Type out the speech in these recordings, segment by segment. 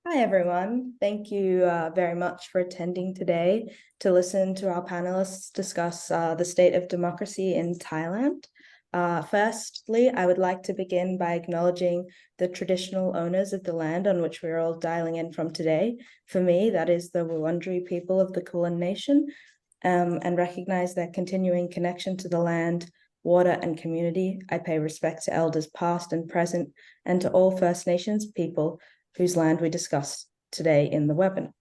Hi, everyone. Thank you very much for attending today to listen to our panelists discuss the state of democracy in Thailand. Firstly, I would like to begin by acknowledging the traditional owners of the land on which we're all dialing in from today. For me, that is the Wurundjeri people of the Kulin Nation, and recognize their continuing connection to the land, water, and community. I pay respect to elders past and present, and to all First Nations people whose land we discuss today in the webinar.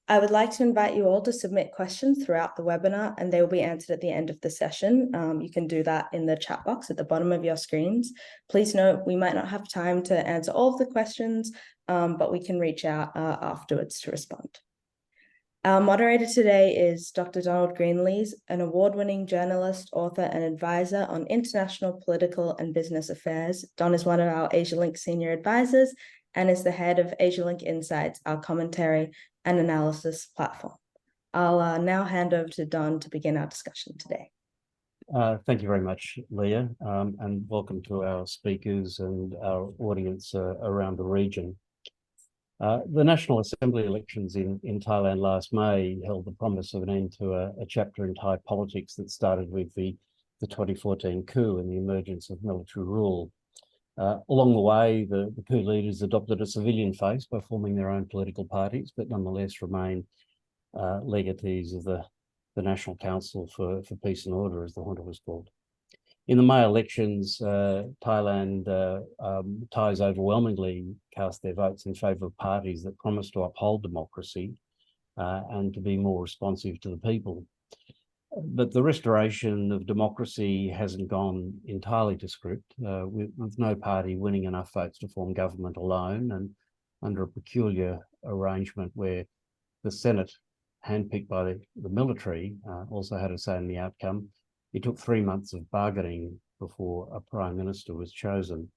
I would like to invite you all to submit questions throughout the webinar, and they will be answered at the end of the session. You can do that in the chat box at the bottom of your screens. Please note, we might not have time to answer all of the questions, but we can reach out afterwards to respond. Our moderator today is Dr. Donald Greenlees, an award-winning journalist, author, and advisor on international political and business affairs. Don is one of our AsiaLink senior advisors and is the head of AsiaLink Insights, our commentary and analysis platform. I'll now hand over to Don to begin our discussion today. Thank you very much, Leah, and welcome to our speakers and our audience around the region. The National Assembly elections in Thailand last May held the promise of an end to a chapter in Thai politics that started with the 2014 coup and the emergence of military rule. Along the way, the coup leaders adopted a civilian face by forming their own political parties, but nonetheless remained legatees of the National Council for Peace and Order, as the junta was called. In the May elections, Thailand, Thais overwhelmingly cast their votes in favour of parties that promised to uphold democracy and to be more responsive to the people. But the restoration of democracy hasn't gone entirely to script, with no party winning enough votes to form government alone, and under a peculiar arrangement where the Senate, handpicked by the military, also had a say in the outcome. It took 3 months of bargaining before a Prime Minister was chosen.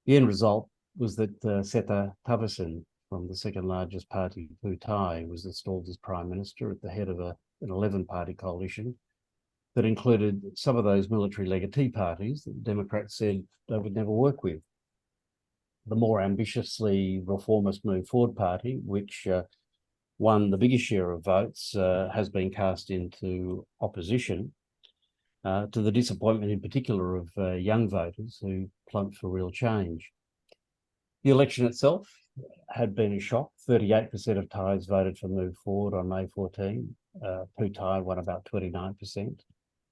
The end result was that Srettha Thavisin, from the second largest party, Pheu, was installed as Prime Minister at the head of an 11-party coalition that included some of those military legatee parties that the Democrats said they would never work with. The more ambitiously reformist Move Forward Party, which won the biggest share of votes, has been cast into opposition, to the disappointment in particular of young voters who plumped for real change. The election itself had been a shock. 38% of Thais voted for Move Forward on May 14. Pheu won about 29%,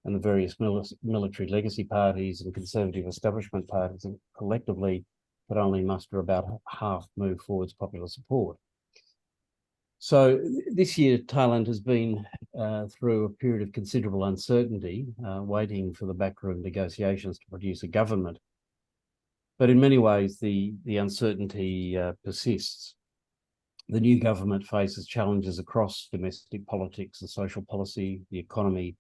and the various military legacy parties and conservative establishment parties collectively could only muster about half Move Forward's popular support. So this year, Thailand has been through a period of considerable uncertainty, waiting for the backroom negotiations to produce a government. But in many ways, the uncertainty persists. The new government faces challenges across domestic politics and social policy, the economy,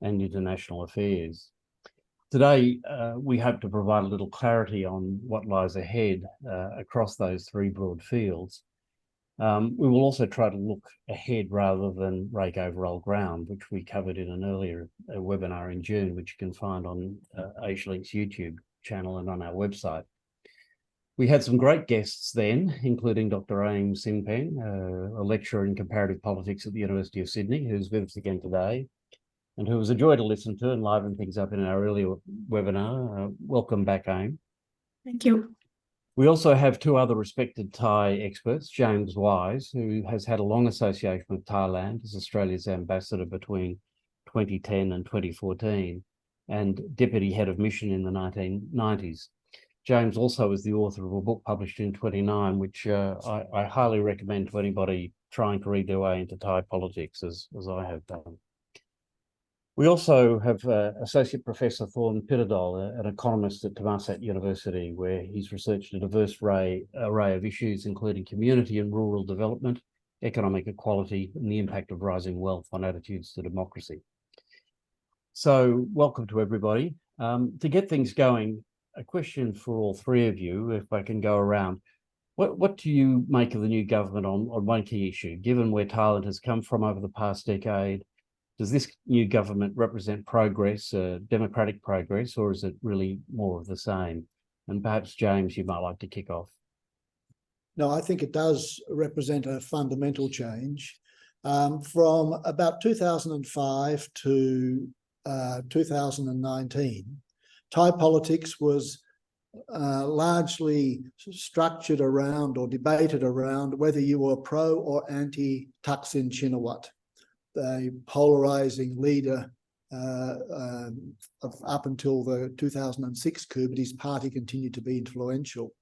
and international affairs. Today, we hope to provide a little clarity on what lies ahead across those three broad fields. We will also try to look ahead rather than rake over old ground, which we covered in an earlier webinar in June, which you can find on AsiaLink's YouTube channel and on our website. We had some great guests then, including Dr. Aim Sinpeng, a lecturer in comparative politics at the University of Sydney, who's with us again today, and who was a joy to listen to and liven things up in our earlier webinar. Welcome back, Aim. Thank you. We also have two other respected Thai experts, James Wise, who has had a long association with Thailand as Australia's ambassador between 2010 and 2014, and deputy head of mission in the 1990s. James also is the author of a book published in 2009, which I highly recommend to anybody trying to read their way into Thai politics, as I have done. We also have Associate Professor Thorn Pittadol, an economist at Thammasat University, where he's researched a diverse array of issues, including community and rural development, economic equality, and the impact of rising wealth on attitudes to democracy. So welcome to everybody. To get things going, a question for all three of you, if I can go around. What do you make of the new government on one key issue? Given where Thailand has come from over the past decade, does this new government represent progress, democratic progress, or is it really more of the same? And perhaps, James, you might like to kick off. No, I think it does represent a fundamental change. From about 2005 to 2019, Thai politics was largely structured around or debated around whether you were pro or anti Thaksin Shinawatra, the polarizing leader up until the 2006 coup, but his party continued to be influential.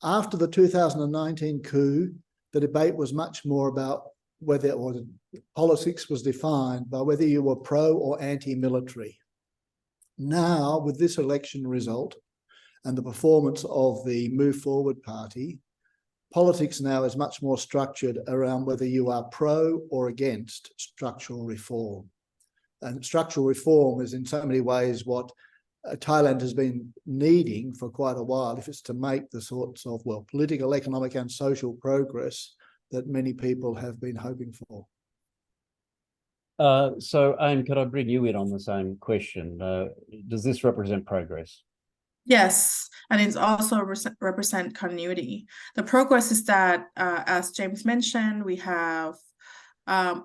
After the 2019 coup, the debate was much more about whether, or the politics was defined by whether you were pro or anti-military. Now, with this election result and the performance of the Move Forward Party, politics now is much more structured around whether you are pro or against structural reform. And structural reform is in so many ways what Thailand has been needing for quite a while, if it's to make the sorts of, well, political, economic and social progress that many people have been hoping for. So, Aim, could I bring you in on the same question? Does this represent progress? Yes, and it's also represent continuity. The progress is that, as James mentioned, we have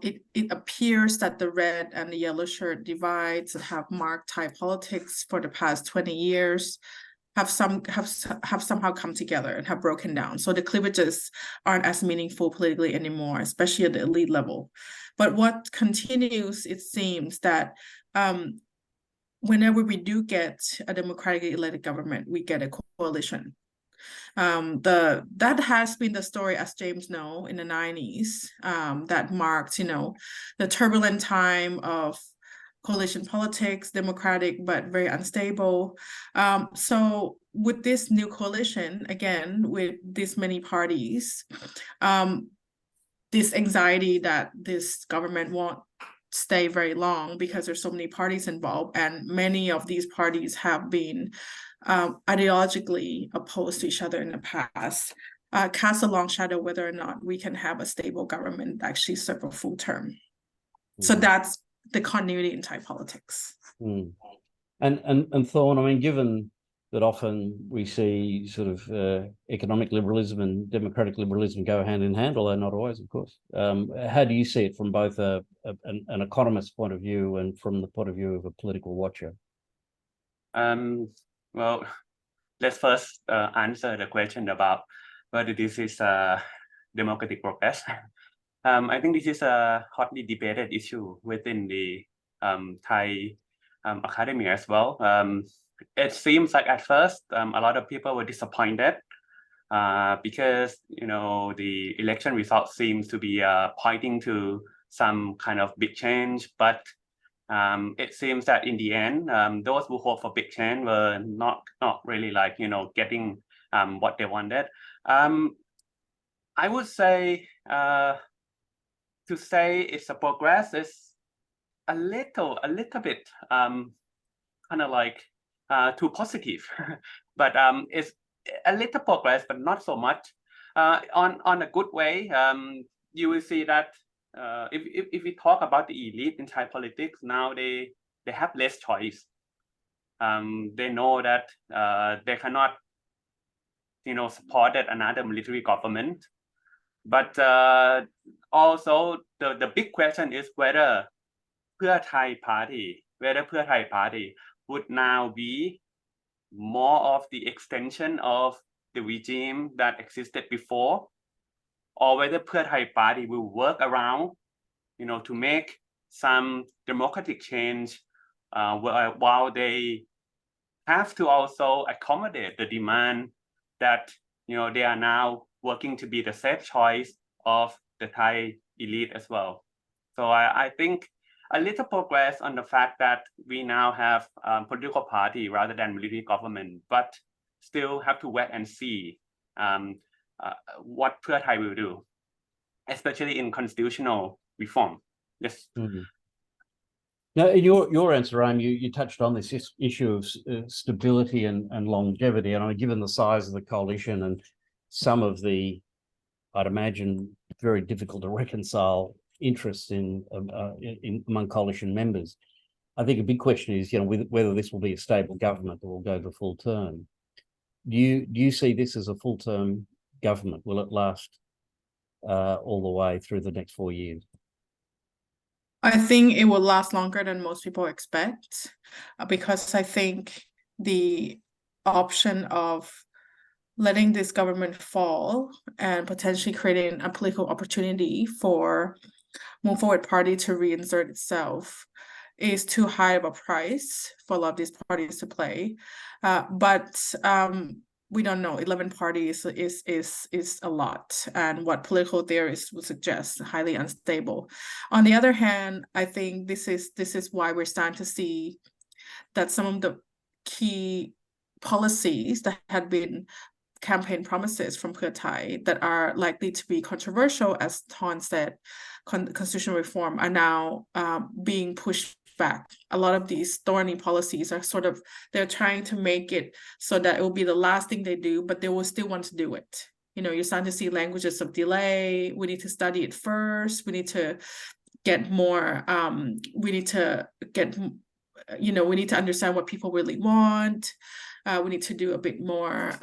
it appears that the red and the yellow shirt divides that have marked Thai politics for the past 20 years have somehow come together and have broken down. So the cleavages aren't as meaningful politically anymore, especially at the elite level. But what continues, it seems that whenever we do get a democratically elected government, we get a coalition. That has been the story, as James knows, in the 90s, that marked, the turbulent time of coalition politics, democratic but very unstable. So with this new coalition, again, with this many parties, this anxiety that this government won't stay very long because there's so many parties involved, and many of these parties have been ideologically opposed to each other in the past, cast a long shadow whether or not we can have a stable government that actually serve a full term. So that's the continuity in Thai politics. And Thorne, I mean, given that often we see sort of economic liberalism and democratic liberalism go hand in hand, although not always, of course. How do you see it from both an economist's point of view and from the point of view of a political watcher? Well, let's first answer the question about whether this is democratic progress. I think this is a hotly debated issue within the Thai academy as well. It seems like at first a lot of people were disappointed because the election results seems to be pointing to some kind of big change, but it seems that in the end, those who hope for big change were not really getting what they wanted. I would say to say it's a progress is a little bit kind of like too positive, but it's a little progress, but not so much. On a good way, you will see that if we talk about the elite in Thai politics now, they have less choice. They know that they cannot support another military government, but also the big question is whether Pheu Party would now be more of the extension of the regime that existed before, or whether Pheu Party will work around, to make some democratic change while they have to also accommodate the demand that they are now working to be the safe choice of the Thai elite as well. So I think a little progress on the fact that we now have political party rather than military government, but still have to wait and see what Pheu Thai will do, especially in constitutional reform. Yes. Now, in your answer, Aim, you touched on this issue of stability and longevity, and given the size of the coalition and some of the, I'd imagine, very difficult to reconcile interests in among coalition members, I think a big question is, whether this will be a stable government that will go the full term. Do you see this as a full term government? Will it last all the way through the next 4 years? I think it will last longer than most people expect, because I think the option of letting this government fall and potentially creating a political opportunity for Move Forward Party to reinsert itself is too high of a price for a lot of these parties to play. But we don't know. 11 parties is a lot, and what political theorists would suggest, highly unstable. On the other hand, I think this is why we're starting to see that some of the key policies that had been campaign promises from Pheu Thai that are likely to be controversial, as Thon said, constitutional reform, are now being pushed back. A lot of these thorny policies are they're trying to make it so that it will be the last thing they do, but they will still want to do it. You're starting to see languages of delay. We need to study it first. We need to get more, we need to understand what people really want. We need to do a bit more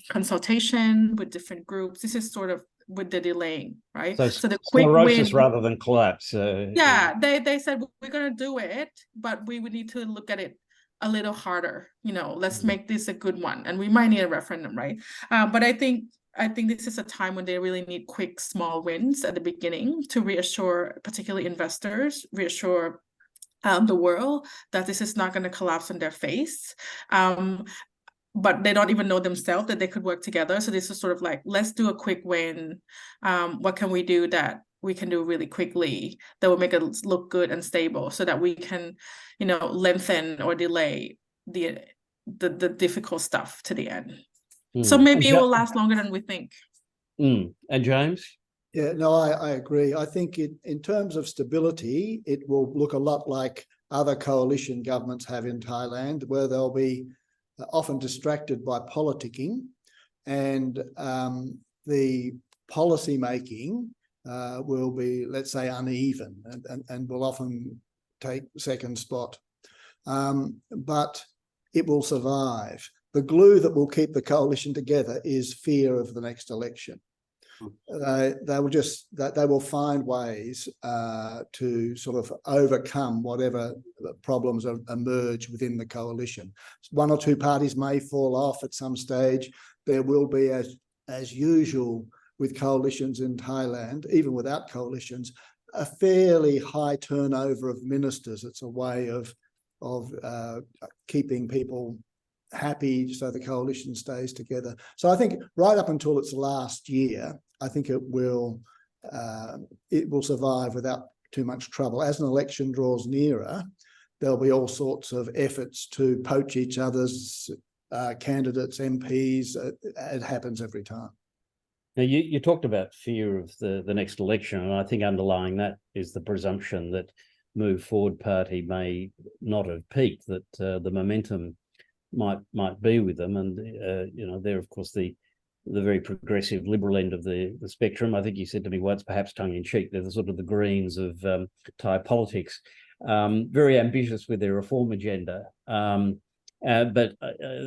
consultation with different groups. This is sort of with the delaying, right? So the quick sclerosis win, rather than collapse. yeah, they said we're gonna do it, but we would need to look at it a little harder. Let's make this a good one, and we might need a referendum, right? But I think this is a time when they really need quick, small wins at the beginning to reassure, particularly investors, reassure the world that this is not going to collapse on their face. But they don't even know themselves that they could work together. So this is sort of like, let's do a quick win. What can we do that we can do really quickly that will make it look good and stable, so that we can, lengthen or delay the difficult stuff to the end. So maybe it will last longer than we think. And James? Yeah, no, I agree. I think in terms of stability, it will look a lot like other coalition governments have in Thailand, where they'll be often distracted by politicking, and the policy making will be, let's say, uneven and will often take second spot. But it will survive. The glue that will keep the coalition together is fear of the next election. They will find ways to sort of overcome whatever problems emerge within the coalition. One or two parties may fall off at some stage. There will be, as usual with coalitions in Thailand, even without coalitions, a fairly high turnover of ministers. It's a way of keeping people happy, so the coalition stays together. So I think right up until its last year, I think it will survive without too much trouble. As an election draws nearer, there'll be all sorts of efforts to poach each other's candidates, MPs. It happens every time. Now, you talked about fear of the next election, and I think underlying that is the presumption that Move Forward Party may not have peaked, that the momentum might be with them, and they're of course the very progressive liberal end of the spectrum. I think you said to me once, perhaps tongue in cheek, they're the sort of the Greens of Thai politics, very ambitious with their reform agenda, but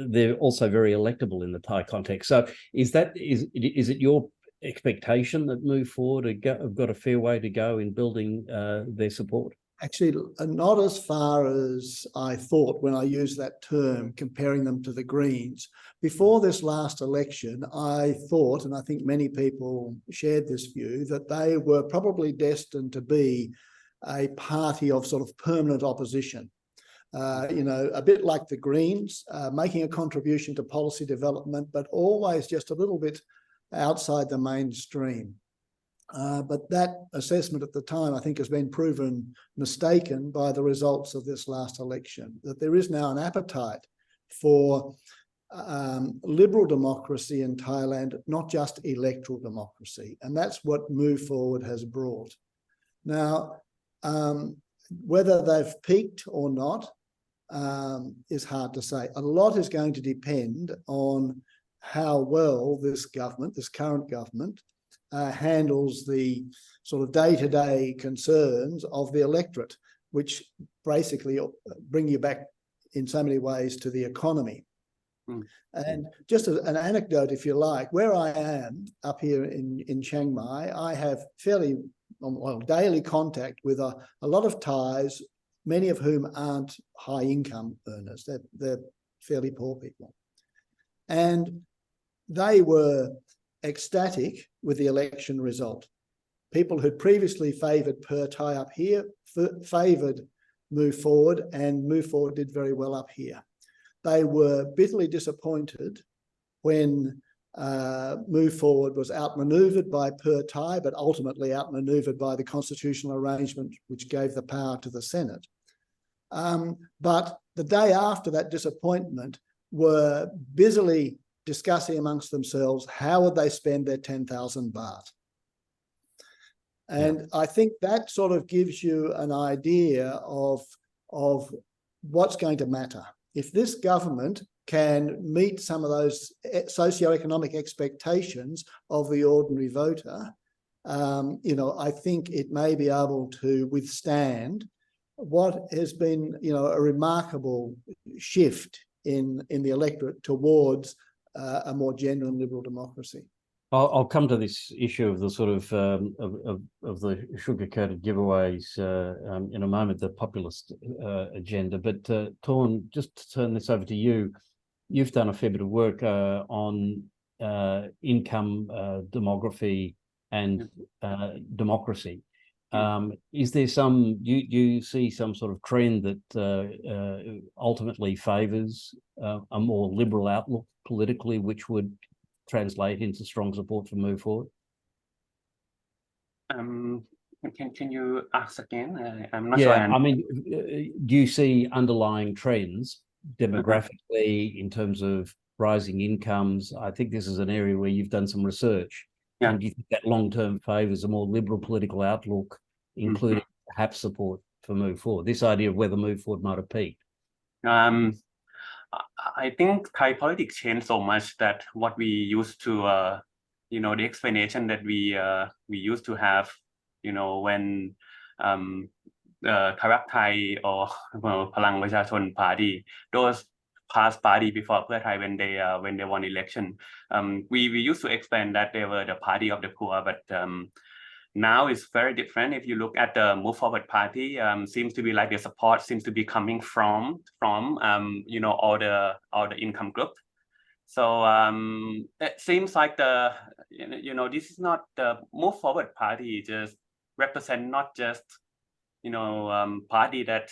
they're also very electable in the Thai context. So is it your expectation that Move Forward have got a fair way to go in building their support? Actually, not as far as I thought when I used that term, comparing them to the Greens. Before this last election, I thought, and I think many people shared this view, that they were probably destined to be a party of sort of permanent opposition. A bit like the Greens, making a contribution to policy development, but always just a little bit outside the mainstream. But that assessment at the time, I think, has been proven mistaken by the results of this last election, that there is now an appetite for liberal democracy in Thailand, not just electoral democracy. And that's what Move Forward has brought. Now, whether they've peaked or not is hard to say. A lot is going to depend on how well this current government, handles the sort of day-to-day concerns of the electorate, which basically bring you back in so many ways to the economy. And just an anecdote, if you like, where I am up here in Chiang Mai, I have fairly daily contact with a lot of Thais, many of whom aren't high income earners. They're fairly poor people. And they were ecstatic with the election result. People who'd previously favoured Pheu Thai up here favoured Move Forward, and Move Forward did very well up here. They were bitterly disappointed when Move Forward was outmanoeuvred by Pheu Thai, but ultimately outmanoeuvred by the constitutional arrangement which gave the power to the Senate. But the day after that disappointment were busily discussing amongst themselves how would they spend their 10,000 baht. And I think that sort of gives you an idea of what's going to matter. If this government can meet some of those socioeconomic expectations of the ordinary voter, I think it may be able to withstand what has been, a remarkable shift in the electorate towards a more genuine liberal democracy. I'll come to this issue of the sort of the sugar-coated giveaways in a moment, the populist agenda. But Torn, just to turn this over to you, you've done a fair bit of work on income, demography, and democracy. Is there do you see some sort of trend that ultimately favours a more liberal outlook politically, which would translate into strong support for Move Forward? Can you ask again? I'm not sure. I mean, do you see underlying trends demographically in terms of rising incomes? I think this is an area where you've done some research. Yeah. And do you think that long-term favours a more liberal political outlook, including perhaps support for Move Forward? This idea of whether Move Forward might have peaked. I think Thai politics changed so much that what we used to, the explanation that we used to have, when Thai Thai or Palang Prachachon Party, those past party before Pheu Thai when they won election, we used to explain that they were the party of the poor, but now it's very different. If you look at the Move Forward Party, seems to be like the support seems to be coming from all the income group. So it seems like this is not the Move Forward Party just represent not just party that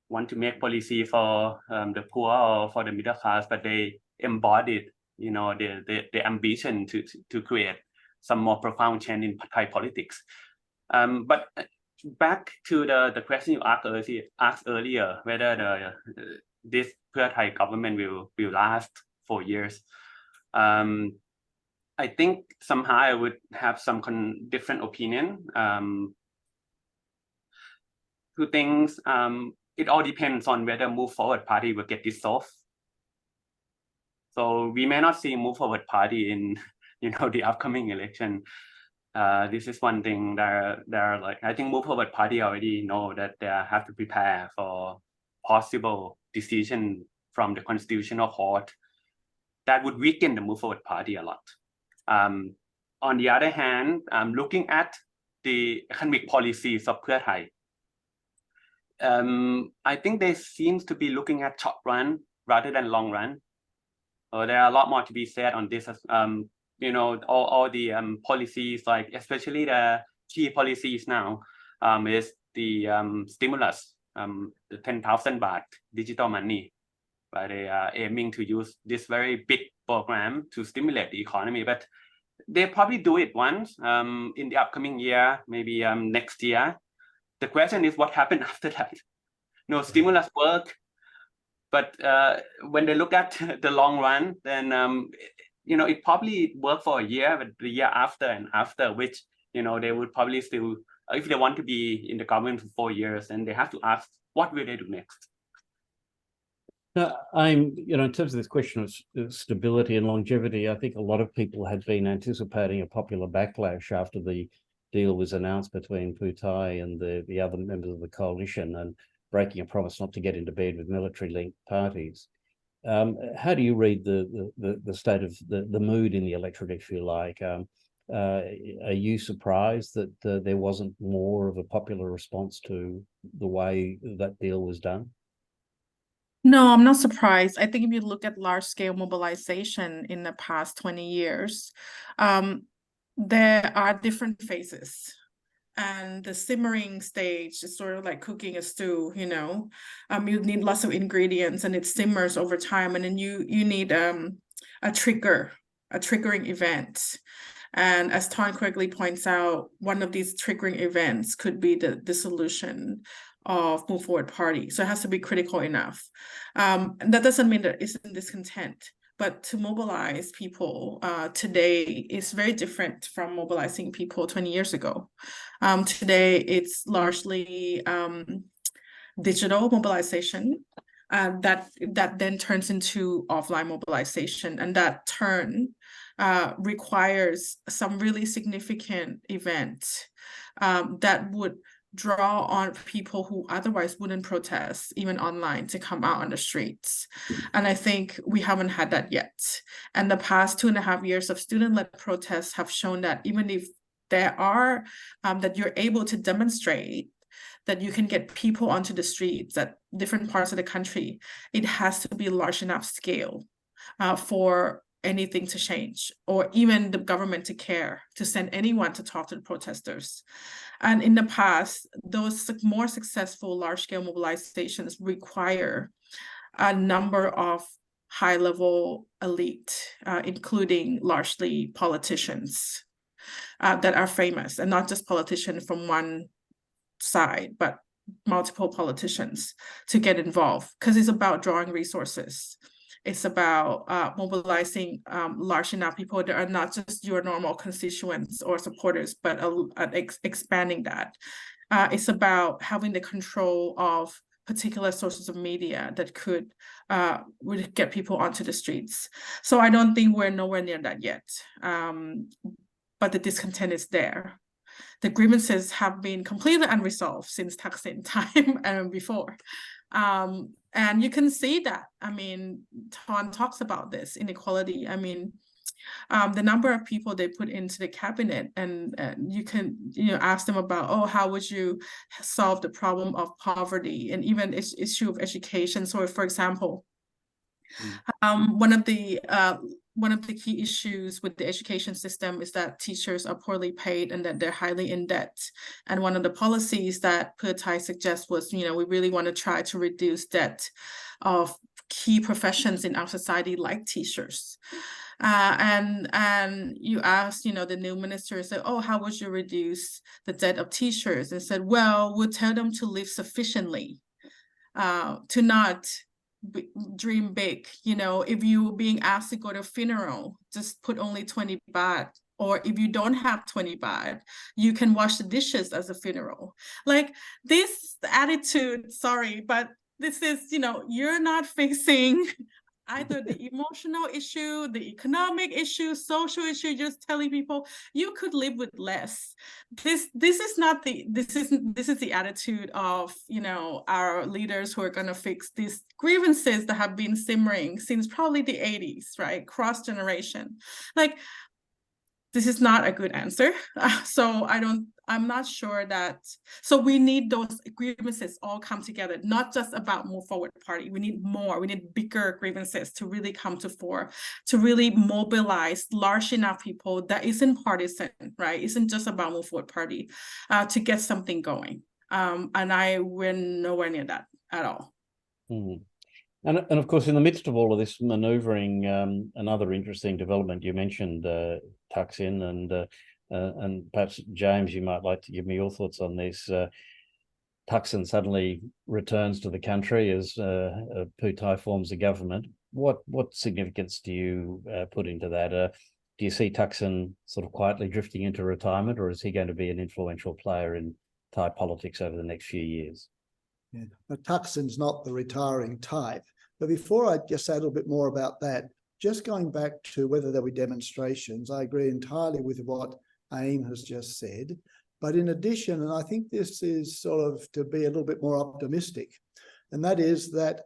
want to make policy for the poor or for the middle class, but they embodied the ambition to create some more profound change in Thai politics. But back to the question you asked earlier, whether this Pheu Thai government will last 4 years. I think somehow I would have some different opinion. Two things. It all depends on whether Move Forward Party will get dissolved. So we may not see Move Forward Party in the upcoming election. This is one thing that I think Move Forward Party already know that they have to prepare for possible decision from the Constitutional Court that would weaken the Move Forward Party a lot. On the other hand, looking at the economic policies of Pheu Thai, I think they seems to be looking at short run rather than long run. There are a lot more to be said on this. All the policies, like especially the key policies now, is the stimulus, the 10,000 baht digital money. But they are aiming to use this very big program to stimulate the economy. But they probably do it once in the upcoming year, maybe next year. The question is what happened after that? Stimulus work, but when they look at the long run, then it probably worked for a year, but the year after and after, which they would probably still, if they want to be in the government for 4 years, and they have to ask what will they do next. In terms of this question of stability and longevity, I think a lot of people had been anticipating a popular backlash after the deal was announced between Pheu Thai and the other members of the coalition, and breaking a promise not to get into bed with military-linked parties. How do you read the state of the mood in the electorate, if you like? Are you surprised that there wasn't more of a popular response to the way that deal was done? No, I'm not surprised. I think if you look at large-scale mobilization in the past 20 years, there are different phases. And the simmering stage is sort of like cooking a stew, you know. You need lots of ingredients and it simmers over time, and then you need a triggering event. And as Ton correctly points out, one of these triggering events could be the dissolution of Move Forward Party. So it has to be critical enough. And that doesn't mean there isn't discontent, but to mobilize people today is very different from mobilizing people 20 years ago. Today, it's largely digital mobilization that then turns into offline mobilization, and that turn requires some really significant event that would draw on people who otherwise wouldn't protest, even online, to come out on the streets. And I think we haven't had that yet. And the past 2.5 years of student-led protests have shown that even if there are, that you're able to demonstrate that you can get people onto the streets at different parts of the country, it has to be large enough scale for anything to change, or even the government to care, to send anyone to talk to the protesters. And in the past, those more successful large-scale mobilizations require a number of high-level elite, including largely politicians that are famous, and not just politicians from one side, but multiple politicians to get involved, because it's about drawing resources. It's about mobilizing large enough people that are not just your normal constituents or supporters, but expanding that. It's about having the control of particular sources of media that could really get people onto the streets. So I don't think we're nowhere near that yet. But the discontent is there. The grievances have been completely unresolved since Thaksin time and before. And you can see that. I mean, Ton talks about this inequality. I mean, the number of people they put into the cabinet, and you can ask them about, oh, how would you solve the problem of poverty and even issue of education? So, for example, one of the key issues with the education system is that teachers are poorly paid and that they're highly in debt. And one of the policies that Pheu Thai suggests was, we really want to try to reduce debt of key professions in our society, like teachers. And you asked, the new minister said, oh, how would you reduce the debt of teachers? And said, well, we'll tell them to live sufficiently, to not dream big. If you're being asked to go to a funeral, just put only 20 baht. Or if you don't have 20 baht, you can wash the dishes as a funeral. Like this attitude, sorry, but this is, you're not fixing either the emotional issue, the economic issue, social issue, just telling people you could live with less. This is the attitude of, our leaders who are going to fix these grievances that have been simmering since probably the 80s, right? Cross generation. Like, this is not a good answer. So I'm not sure that, so we need those grievances all come together, not just about Move Forward Party. We need more, we need bigger grievances to really come to fore, to really mobilize large enough people that isn't partisan, right? Isn't just about Move Forward Party, to get something going. And we're nowhere near that at all. Mm. And of course, in the midst of all of this maneuvering, another interesting development you mentioned, Thaksin, and perhaps James, you might like to give me your thoughts on this. Thaksin suddenly returns to the country as Pheu Thai forms a government. What significance do you put into that? Do you see Thaksin sort of quietly drifting into retirement, or is he going to be an influential player in Thai politics over the next few years? Yeah, but Thaksin's not the retiring type. But before I just say a little bit more about that, just going back to whether there were demonstrations, I agree entirely with what Aim has just said. But in addition, and I think this is sort of to be a little bit more optimistic, and that is that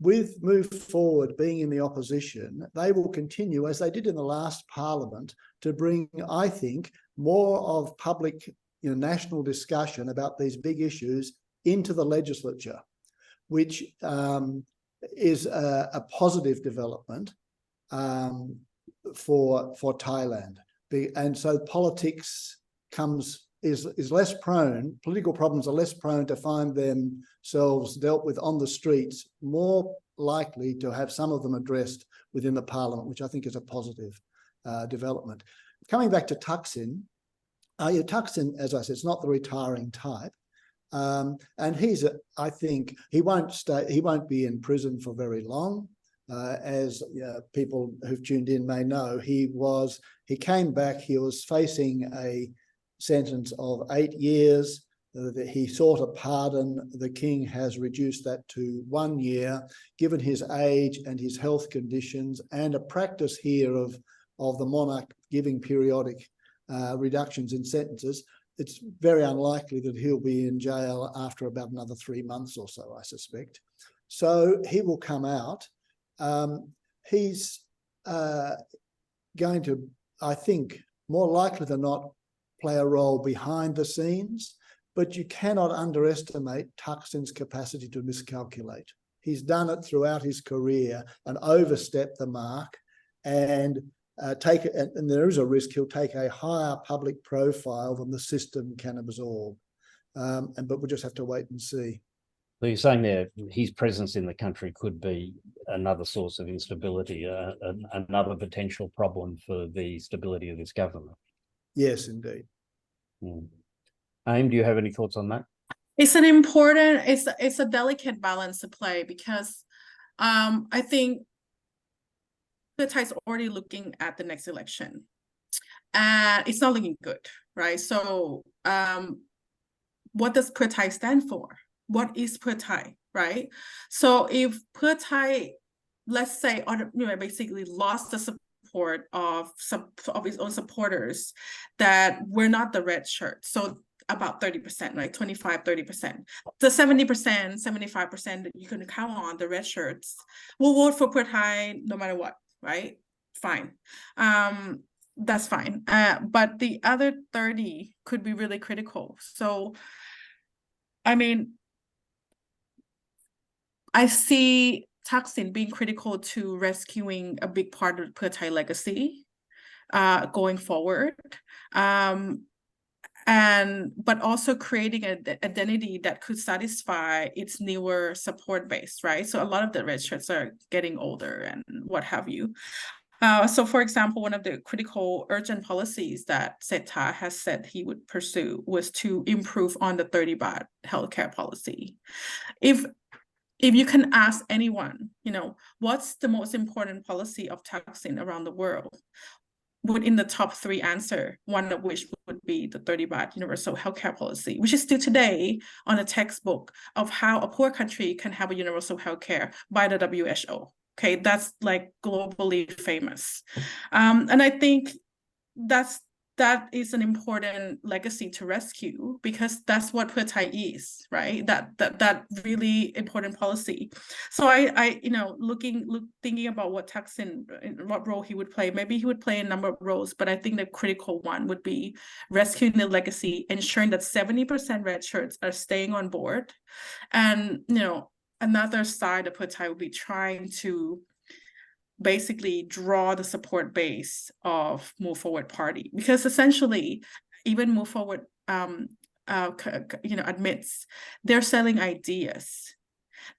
with Move Forward being in the opposition, they will continue, as they did in the last parliament, to bring, I think, more of public, national discussion about these big issues into the legislature, which is a positive development for Thailand. And so politics is less prone, political problems are less prone to find themselves dealt with on the streets, more likely to have some of them addressed within the parliament, which I think is a positive development. Coming back to Thaksin, Thaksin, as I said, is not the retiring type. And I think he won't be in prison for very long. As people who've tuned in may know, he came back, he was facing a sentence of 8 years. He sought a pardon. The king has reduced that to 1 year. Given his age and his health conditions and a practice here of the monarch giving periodic reductions in sentences, it's very unlikely that he'll be in jail after about another 3 months or so, I suspect. So he will come out. He's going to, I think, more likely than not, play a role behind the scenes, but you cannot underestimate Thaksin's capacity to miscalculate. He's done it throughout his career and overstepped the mark, and and there is a risk he'll take a higher public profile than the system can absorb. But we'll just have to wait and see. So you're saying there his presence in the country could be another source of instability, another potential problem for the stability of this government? Yes, indeed. Aim, do you have any thoughts on that? It's an important, it's a delicate balance to play, because I think Pheu is already looking at the next election, and it's not looking good, right? So what does Pheu stand for? What is Pheu, right? So if Pheu, let's say, basically lost the support of his own supporters that were not the red shirt, so about 30%, right? 25-30%. The 70%, 75% that you can count on, the red shirts, will vote for Pheu no matter what, right? Fine. That's fine. But the other 30 could be really critical. So, I mean, I see Thaksin being critical to rescuing a big part of Pheu legacy going forward, but also creating an identity that could satisfy its newer support base, right? So a lot of the red shirts are getting older and what have you. So, for example, one of the critical urgent policies that Srettha has said he would pursue was to improve on the 30 baht healthcare policy. If you can ask anyone, what's the most important policy of Thaksin around the world, would in the top 3 answer, one of which would be the 30 baht universal healthcare policy, which is still today on a textbook of how a poor country can have a universal healthcare by the WHO. Okay, that's like globally famous. And I think that is an important legacy to rescue, because that's what Pheu is, right? That really important policy. So I thinking about what Thaksin, what role he would play, maybe he would play a number of roles, but I think the critical one would be rescuing the legacy, ensuring that 70% red shirts are staying on board. And, another side of Pheu would be trying to basically draw the support base of Move Forward Party, because essentially even Move Forward admits they're selling ideas.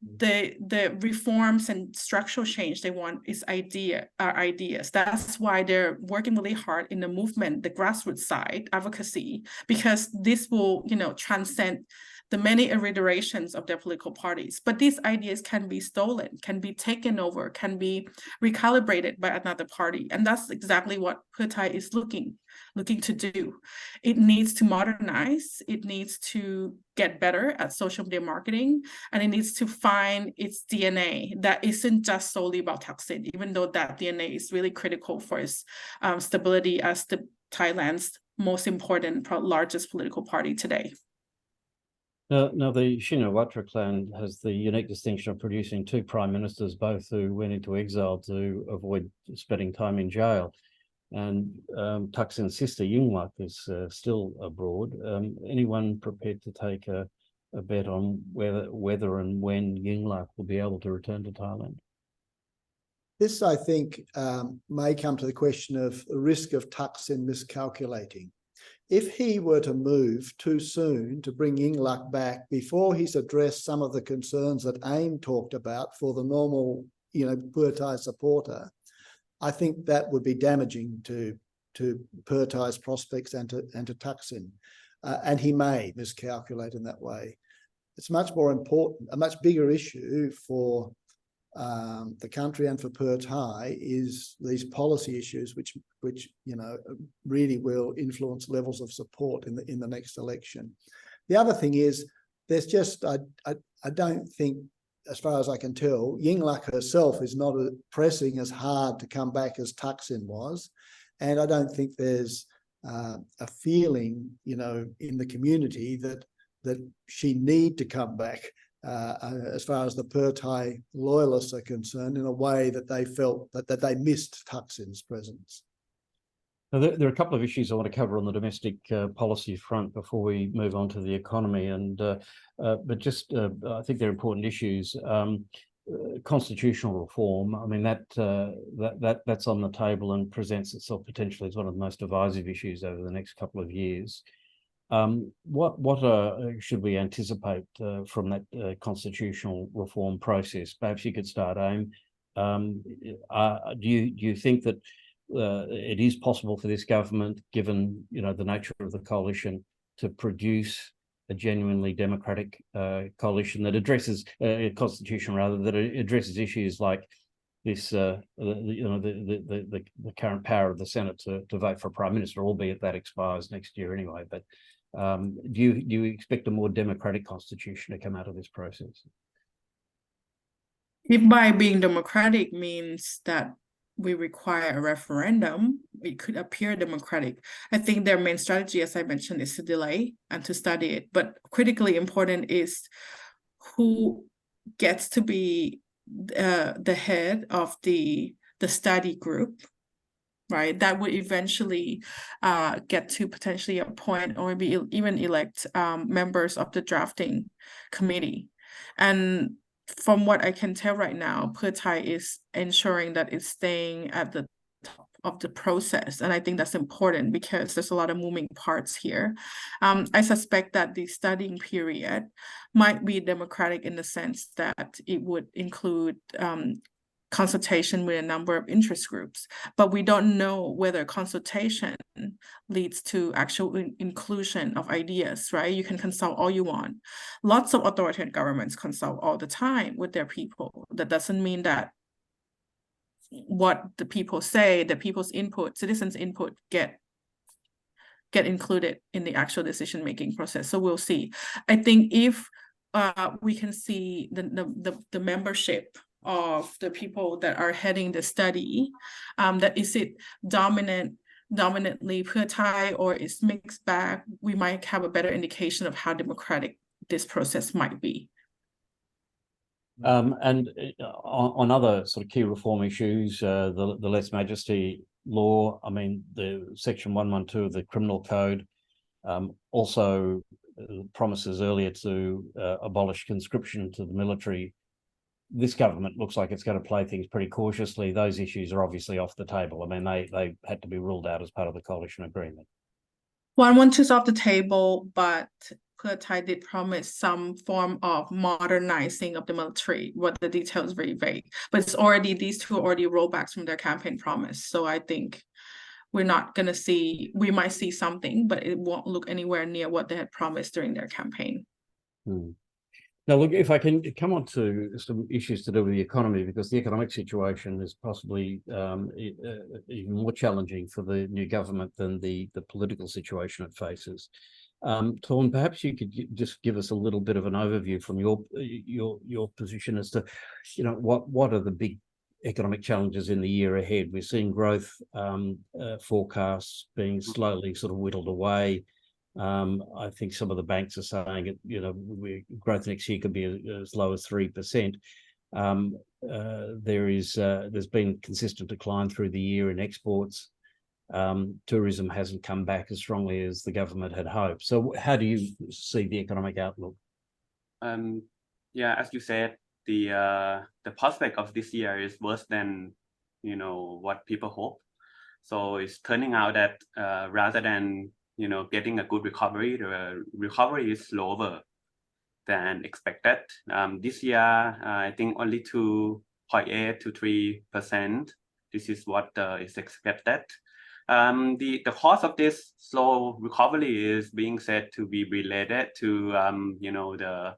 The reforms and structural change they want is ideas. That's why they're working really hard in the movement, the grassroots side, advocacy, because this will transcend the many iterations of their political parties. But these ideas can be stolen, can be taken over, can be recalibrated by another party. And that's exactly what Pheu is looking to do. It needs to modernize, it needs to get better at social media marketing, and it needs to find its DNA that isn't just solely about Thaksin, even though that DNA is really critical for its stability as Thailand's most important, largest political party today. Now the Shinawatra clan has the unique distinction of producing two prime ministers, both who went into exile to avoid spending time in jail. And Thaksin's sister Yingluck is still abroad. Anyone prepared to take a bet on whether and when Yingluck will be able to return to Thailand? This, I think, may come to the question of the risk of Thaksin miscalculating. If he were to move too soon to bring Yingluck back before he's addressed some of the concerns that AIM talked about for the normal, Pheu Thai supporter, I think that would be damaging to Pheu Thai's prospects and to Thaksin. And he may miscalculate in that way. It's much more important, a much bigger issue for the country and for Pheu Thai is these policy issues, which really will influence levels of support in the next election. The other thing is, there's just I don't think, as far as I can tell, Yingluck herself is not pressing as hard to come back as Thaksin was, and I don't think there's a feeling, in the community that she need to come back. As far as the Pheu Thai loyalists are concerned, in a way that they felt that they missed Thaksin's presence. Now, there are a couple of issues I want to cover on the domestic policy front before we move on to the economy, but just I think they're important issues. Constitutional reform, I mean, that's on the table and presents itself potentially as one of the most divisive issues over the next couple of years. What should we anticipate from that constitutional reform process? Perhaps you could start, AIM. Do you think that it is possible for this government, given the nature of the coalition, to produce a genuinely democratic coalition that addresses constitution, rather, that addresses issues like this, the current power of the Senate to vote for a prime minister, albeit that expires next year anyway. But do you expect a more democratic constitution to come out of this process? If by being democratic means that we require a referendum, it could appear democratic. I think their main strategy, as I mentioned, is to delay and to study it. But critically important is who gets to be the head of the study group, right? That would eventually get to potentially appoint or maybe even elect members of the drafting committee. And from what I can tell right now, Pheu Thai is ensuring that it's staying at the top of the process. And I think that's important because there's a lot of moving parts here. I suspect that the studying period might be democratic in the sense that it would include consultation with a number of interest groups, but we don't know whether consultation leads to actual inclusion of ideas, right? You can consult all you want. Lots of authoritarian governments consult all the time with their people. That doesn't mean that what the people say, the people's input, citizens' input get included in the actual decision-making process. So we'll see. I think if we can see the membership of the people that are heading the study, that is it dominantly Pheu Thai or is mixed bag, we might have a better indication of how democratic this process might be. And on other sort of key reform issues, the lese majesty law, I mean, the section 112 of the criminal code also promises earlier to abolish conscription to the military. This government looks like it's going to play things pretty cautiously. Those issues are obviously off the table. I mean, they had to be ruled out as part of the coalition agreement. 112 is off the table, but Pheu Thai did promise some form of modernizing of the military. What the details very vague, but it's already, these two are already rollbacks from their campaign promise. So I think we're not going to see, we might see something, but it won't look anywhere near what they had promised during their campaign. Now, look, if I can come on to some issues to do with the economy, because the economic situation is possibly even more challenging for the new government than the political situation it faces. Torn, perhaps you could just give us a little bit of an overview from your position as to, what are the big economic challenges in the year ahead. We're seeing growth forecasts being slowly sort of whittled away. I think some of the banks are saying it, growth next year could be as low as 3%. There's been consistent decline through the year in exports. Tourism hasn't come back as strongly as the government had hoped. So how do you see the economic outlook? Yeah, as you said, the prospect of this year is worse than what people hope. So it's turning out that rather than getting a good recovery, the recovery is slower than expected. This year, I think only 2.8 to 3%. This is what is expected. The cause of this slow recovery is being said to be related to the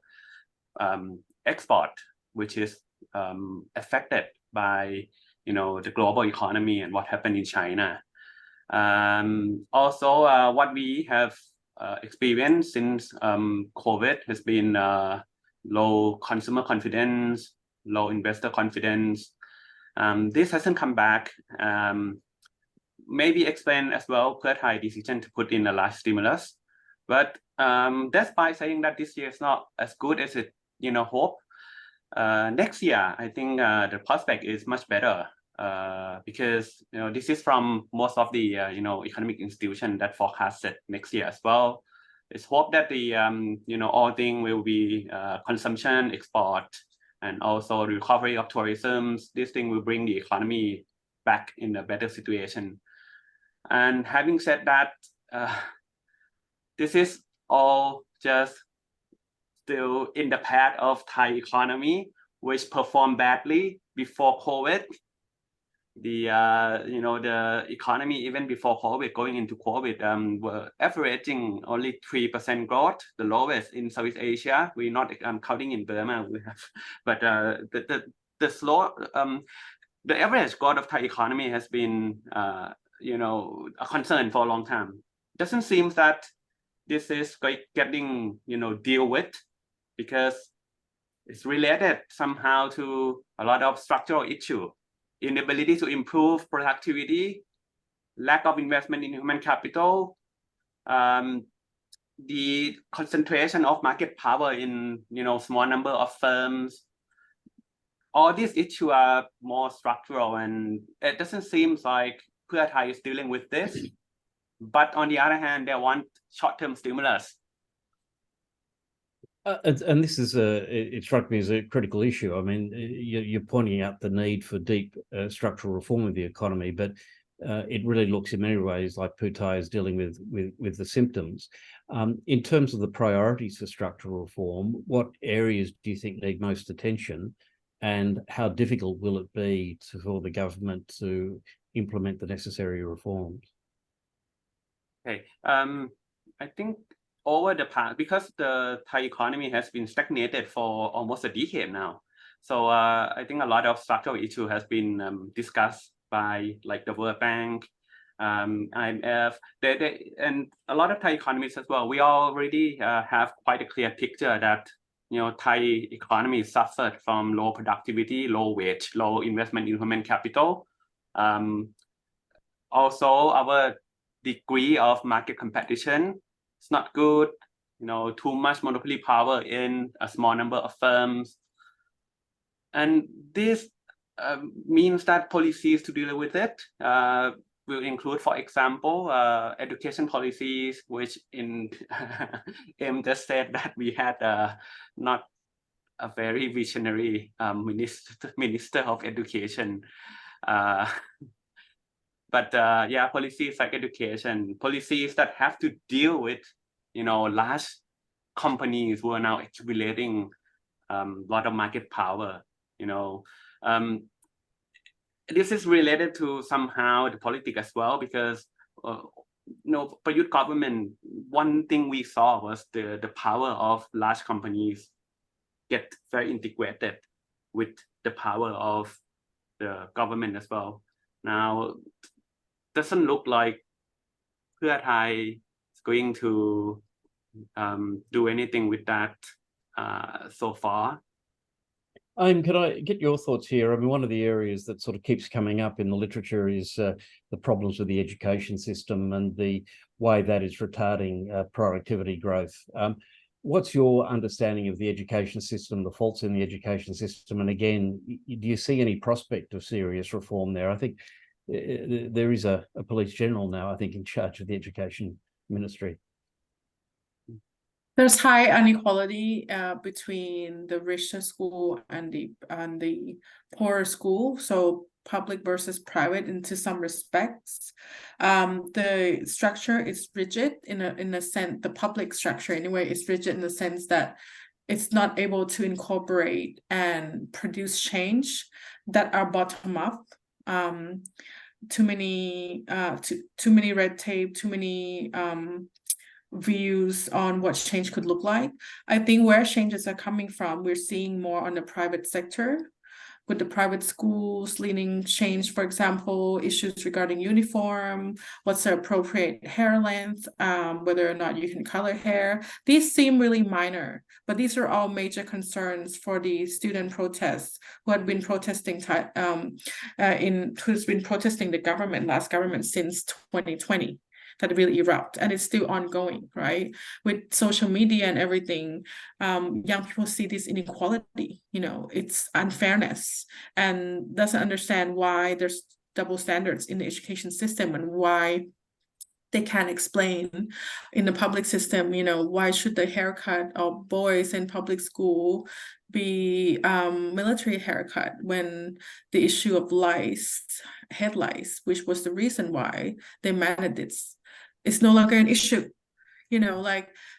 export, which is affected by the global economy and what happened in China. Also, what we have experienced since COVID has been low consumer confidence, low investor confidence. This hasn't come back. Maybe explain as well Pheu Thai's decision to put in a large stimulus, but despite saying that this year is not as good as it hope, next year I think the prospect is much better because this is from most of the economic institutions that forecasted next year as well. It's hope that the all thing will be consumption, export, and also recovery of tourism. This thing will bring the economy back in a better situation. And having said that, this is all just still in the path of Thai economy, which performed badly before COVID. The the economy even before COVID, going into COVID, were averaging only 3% growth, the lowest in Southeast Asia. We're not counting in Burma, we have, but the slow the average growth of Thai economy has been a concern for a long time. Doesn't seem that this is getting deal with, because it's related somehow to a lot of structural issue, inability to improve productivity, lack of investment in human capital, the concentration of market power in small number of firms. All these issues are more structural, and it doesn't seem like Pheu Thai is dealing with this. But on the other hand, they want short-term stimulus. And this is it struck me as a critical issue. I mean, you're pointing out the need for deep structural reform of the economy, but it really looks in many ways like Pheu Thai is dealing with the symptoms. In terms of the priorities for structural reform, what areas do you think need most attention, and how difficult will it be for the government to implement the necessary reforms? Okay, I think over the past, because the Thai economy has been stagnated for almost a decade now, so I think a lot of structural issue has been discussed by like the World Bank, IMF, and a lot of Thai economists as well. We already have quite a clear picture that Thai economy suffered from low productivity, low wage, low investment in human capital. Also, our degree of market competition is not good. Too much monopoly power in a small number of firms, and this means that policies to deal with it will include, for example, education policies, which in M just said that we had not a very visionary minister of education. But yeah, policies like education, policies that have to deal with large companies who are now accumulating a lot of market power. This is related to somehow the politics as well, because for youth government, one thing we saw was the power of large companies get very integrated with the power of the government as well. Now, doesn't look like Pheu Thai is going to do anything with that so far. Could I get your thoughts here? I mean, one of the areas that sort of keeps coming up in the literature is the problems with the education system and the way that is retarding productivity growth. What's your understanding of the education system, the faults in the education system? And again, do you see any prospect of serious reform there? I think there is a police general now, I think, in charge of the education ministry. There's high inequality between the richer school and the poorer school. So public versus private into some respects. The structure is rigid in a sense. The public structure anyway is rigid in the sense that it's not able to incorporate and produce change that are bottom up. Too many red tape, too many views on what change could look like. I think where changes are coming from, we're seeing more on the private sector, with the private schools leading change, for example, issues regarding uniform, what's the appropriate hair length, whether or not you can color hair. These seem really minor, but these are all major concerns for the student protests who had been protesting who's been protesting the last government since 2020. That really erupt, and it's still ongoing, right? With social media and everything, young people see this inequality, it's unfairness, and doesn't understand why there's double standards in the education system and why they can't explain in the public system, why should the haircut of boys in public school be military haircut when the issue of head lice, which was the reason why they mandated this, it's no longer an issue.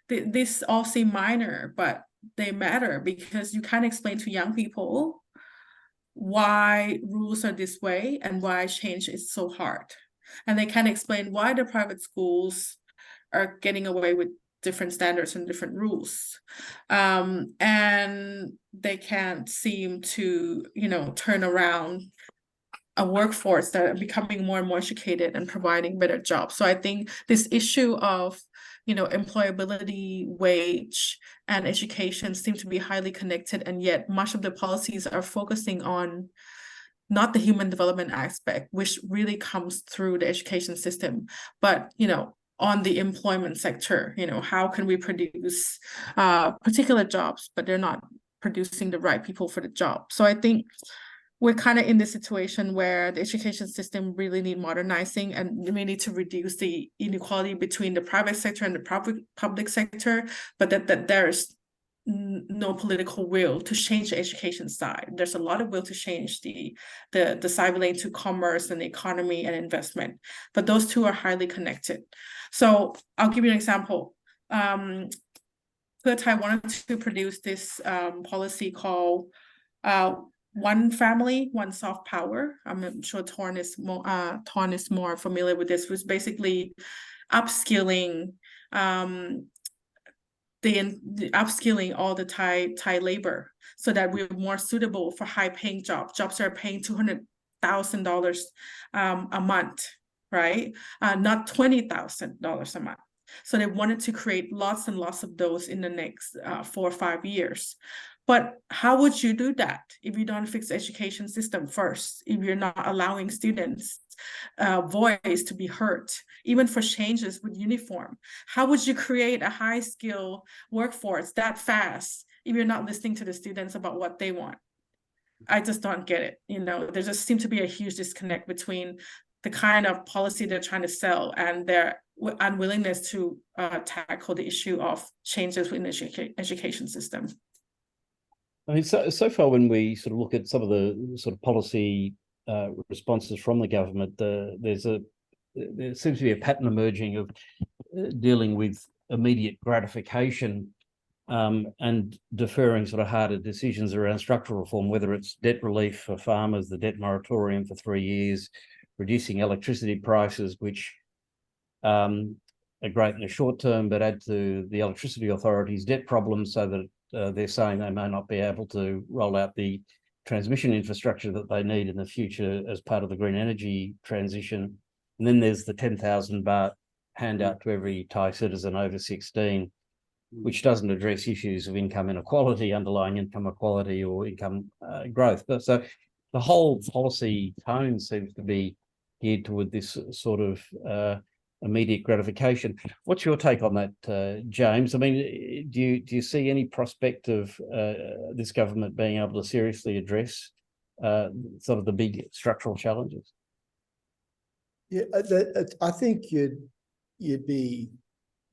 This all seem minor, but they matter because you can't explain to young people why rules are this way and why change is so hard. And they can't explain why the private schools are getting away with different standards and different rules. And they can't seem to, turn around a workforce that are becoming more and more educated and providing better jobs. So I think this issue of, employability, wage, and education seem to be highly connected, and yet much of the policies are focusing on not the human development aspect, which really comes through the education system, but, on the employment sector, how can we produce particular jobs, but they're not producing the right people for the job. So I think we're kind of in this situation where the education system really need modernizing, and we need to reduce the inequality between the private sector and the public sector, but that there's no political will to change the education side. There's a lot of will to change the side relating to commerce and the economy and investment, but those two are highly connected. So I'll give you an example. Pheu Thai wanted to produce this policy called One Family, One Soft Power. I'm sure Torn is more familiar with this, which is basically upskilling upskilling all the Thai labor so that we're more suitable for high-paying jobs that are paying $200,000 a month, right? Not $20,000 a month. So they wanted to create lots and lots of those in the next 4 or 5 years. But how would you do that if you don't fix the education system first, if you're not allowing students' voice to be heard, even for changes with uniform? How would you create a high-skill workforce that fast if you're not listening to the students about what they want? I just don't get it. There just seems to be a huge disconnect between the kind of policy they're trying to sell and their unwillingness to tackle the issue of changes within the education system. I mean, so far when we sort of look at some of the sort of policy responses from the government, there seems to be a pattern emerging of dealing with immediate gratification and deferring sort of harder decisions around structural reform, whether it's debt relief for farmers, the debt moratorium for 3 years, reducing electricity prices, which are great in the short term, but add to the electricity authorities' debt problems so that they're saying they may not be able to roll out the transmission infrastructure that they need in the future as part of the green energy transition. And then there's the 10,000 baht handout to every Thai citizen over 16. which doesn't address issues of income inequality, underlying income equality, or income growth. But so the whole policy tone seems to be geared toward this sort of immediate gratification. What's your take on that, James? I mean, do you see any prospect of this government being able to seriously address sort of the big structural challenges? Yeah, I think you'd be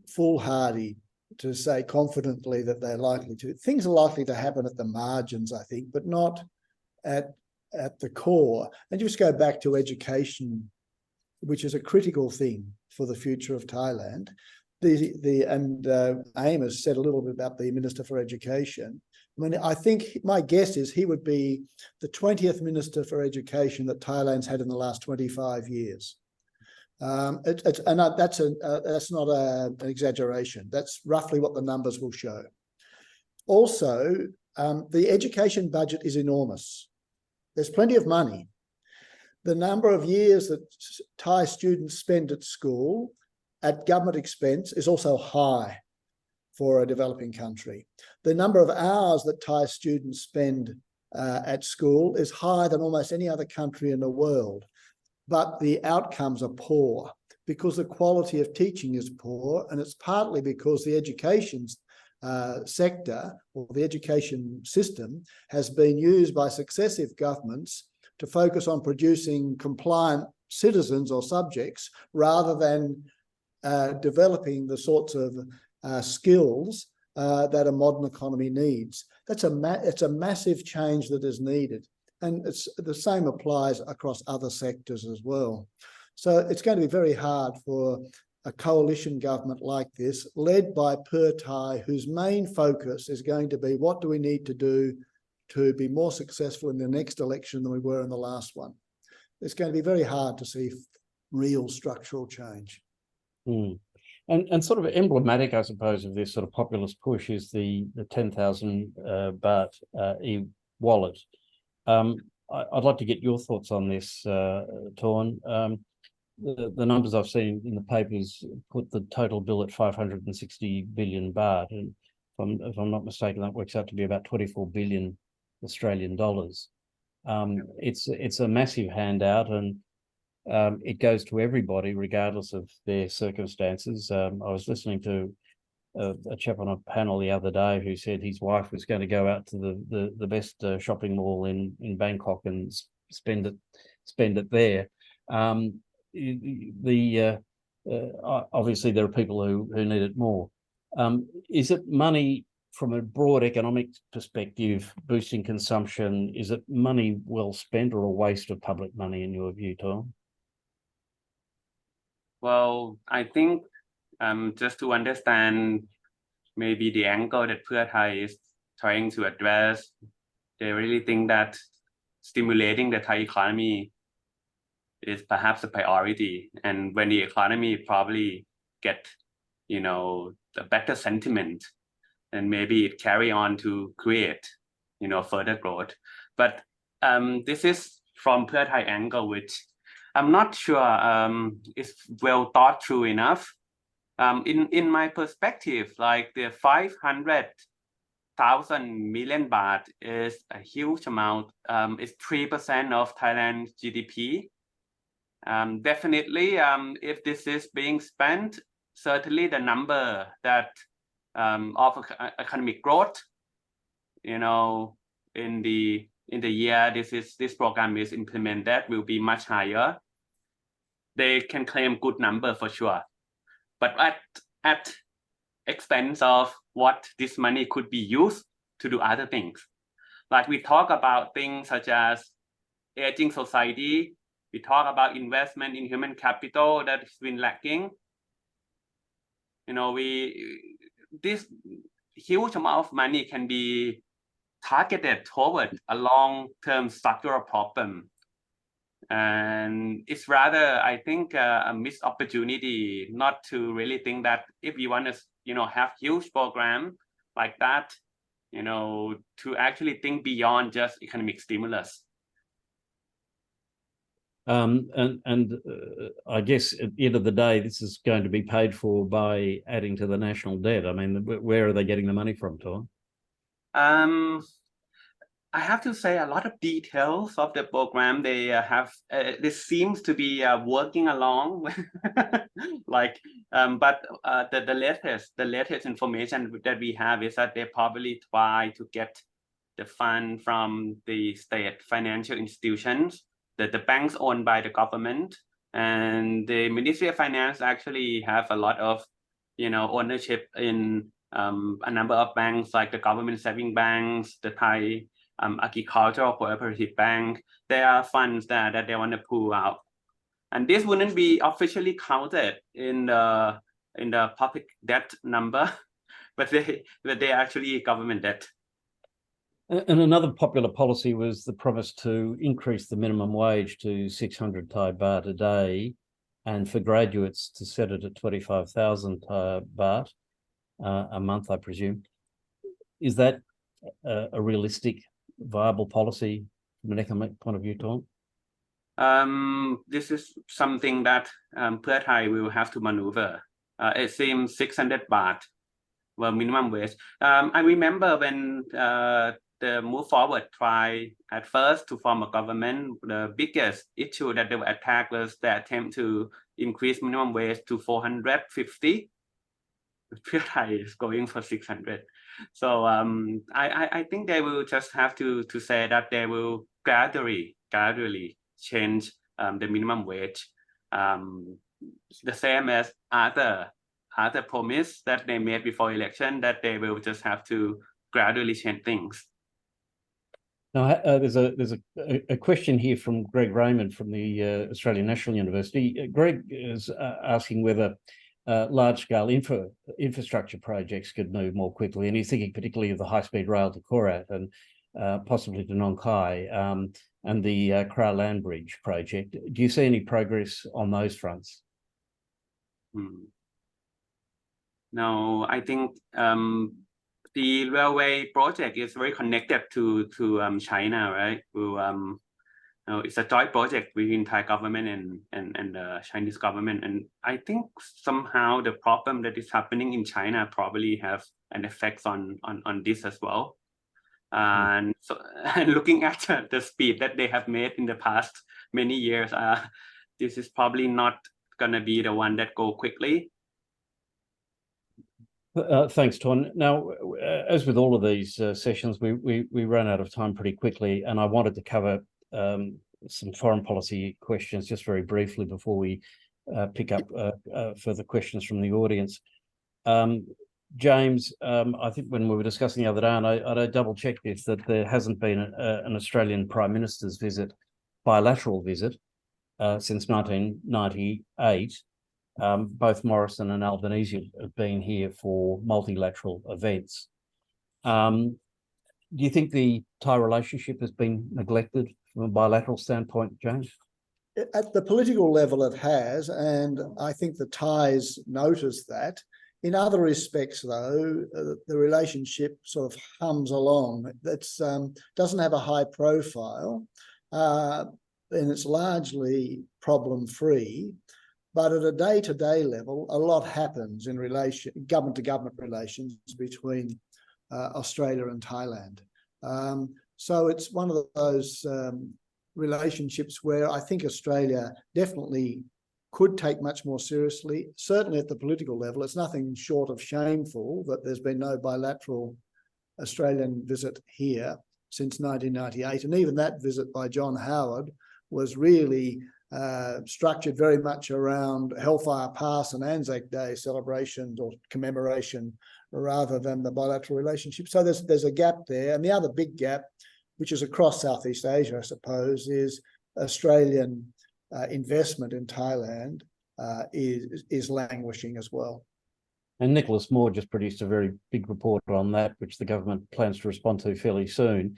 foolhardy to say confidently that they're likely to. Things are likely to happen at the margins, I think, but not at the core. And just go back to education, which is a critical thing for the future of Thailand. Aim has said a little bit about the Minister for Education. I mean, I think my guess is he would be the 20th Minister for Education that Thailand's had in the last 25 years. That's not an exaggeration. That's roughly what the numbers will show. Also, the education budget is enormous. There's plenty of money. The number of years that Thai students spend at school at government expense is also high for a developing country. The number of hours that Thai students spend at school is higher than almost any other country in the world. But the outcomes are poor because the quality of teaching is poor, and it's partly because the education sector or the education system has been used by successive governments to focus on producing compliant citizens or subjects rather than developing the sorts of skills that a modern economy needs. It's a massive change that is needed. And the same applies across other sectors as well. So it's going to be very hard for a coalition government like this, led by Pheu Thai, whose main focus is going to be what do we need to do to be more successful in the next election than we were in the last one. It's going to be very hard to see real structural change. And sort of emblematic, I suppose, of this sort of populist push is the 10,000 baht e-wallet. I'd like to get your thoughts on this, Torn. The numbers I've seen in the papers put the total bill at 560 billion baht, and if I'm not mistaken, that works out to be about 24 billion Australian dollars. It's a massive handout, and it goes to everybody regardless of their circumstances. I was listening to a chap on a panel the other day who said his wife was going to go out to the best shopping mall in Bangkok and spend it there. Obviously there are people who need it more. Is it money from a broad economic perspective boosting consumption? Is it money well spent or a waste of public money in your view, Tom? Well, I think just to understand maybe the angle that Pheu Thai is trying to address, they really think that stimulating the Thai economy is perhaps a priority. And when the economy probably get, a better sentiment, then maybe it carry on to create, further growth. But this is from Pheu Thai angle, which I'm not sure is well thought through enough. In my perspective, like the 500,000 million baht is a huge amount. It's 3% of Thailand's GDP. Definitely, if this is being spent, certainly the number that of economic growth, in the year this program is implemented will be much higher. They can claim good number for sure, but at expense of what this money could be used to do other things. Like we talk about things such as aging society, we talk about investment in human capital that has been lacking. This huge amount of money can be targeted toward a long-term structural problem. And it's rather, I think, a missed opportunity not to really think that if you want to, have huge program like that, to actually think beyond just economic stimulus. I guess at the end of the day, this is going to be paid for by adding to the national debt. I mean, where are they getting the money from, Tom? I have to say a lot of details of the program they have. This seems to be working along, like. But the latest information that we have is that they probably try to get the fund from the state financial institutions, the banks owned by the government, and the Ministry of Finance actually have a lot of, ownership in a number of banks, like the government saving banks, the Thai agricultural cooperative bank. There are funds that they want to pull out, and this wouldn't be officially counted in the public debt number, but they actually government debt. And another popular policy was the promise to increase the minimum wage to 600 Thai baht a day, and for graduates to set it at 25,000 Thai baht a month, I presume. Is that a realistic, viable policy from an economic point of view, Tom? This is something that Pheu Thai will have to maneuver. It seems 600 baht were minimum wage. I remember when the Move Forward tried at first to form a government, the biggest issue that they were attacked was the attempt to increase minimum wage to 450. Pheu Thai is going for 600. So I think they will just have to say that they will gradually change the minimum wage, the same as other promise that they made before election, that they will just have to gradually change things. Now, there's a question here from Greg Raymond from the Australian National University. Greg is asking whether large-scale infrastructure projects could move more quickly, and he's thinking particularly of the high-speed rail to Korat and possibly to Nong Khai, and the Kra Land Bridge project. Do you see any progress on those fronts? No, I think the railway project is very connected to China, right? It's a joint project between Thai government and the Chinese government, and I think somehow the problem that is happening in China probably have an effect on this as well. And so, and looking at the speed that they have made in the past many years, this is probably not gonna be the one that go quickly. Thanks, Ton. Now, as with all of these sessions, we run out of time pretty quickly, and I wanted to cover some foreign policy questions just very briefly before we pick up further questions from the audience. James, I think when we were discussing the other day, and I double-checked this, that there hasn't been an Australian Prime Minister's bilateral visit since 1998. Both Morrison and Albanese have been here for multilateral events. Do you think the Thai relationship has been neglected from a bilateral standpoint, James? At the political level, it has, and I think the Thais noticed that. In other respects, though, the relationship sort of hums along. It doesn't have a high profile, and it's largely problem-free. But at a day-to-day level, a lot happens in government-to-government relations between Australia and Thailand. So it's one of those relationships where I think Australia definitely could take much more seriously. Certainly at the political level, it's nothing short of shameful that there's been no bilateral Australian visit here since 1998. And even that visit by John Howard was really structured very much around Hellfire Pass and Anzac Day celebrations or commemoration rather than the bilateral relationship. So there's a gap there. And the other big gap, which is across Southeast Asia, I suppose, is Australian investment in Thailand is languishing as well. And Nicholas Moore just produced a very big report on that, which the government plans to respond to fairly soon.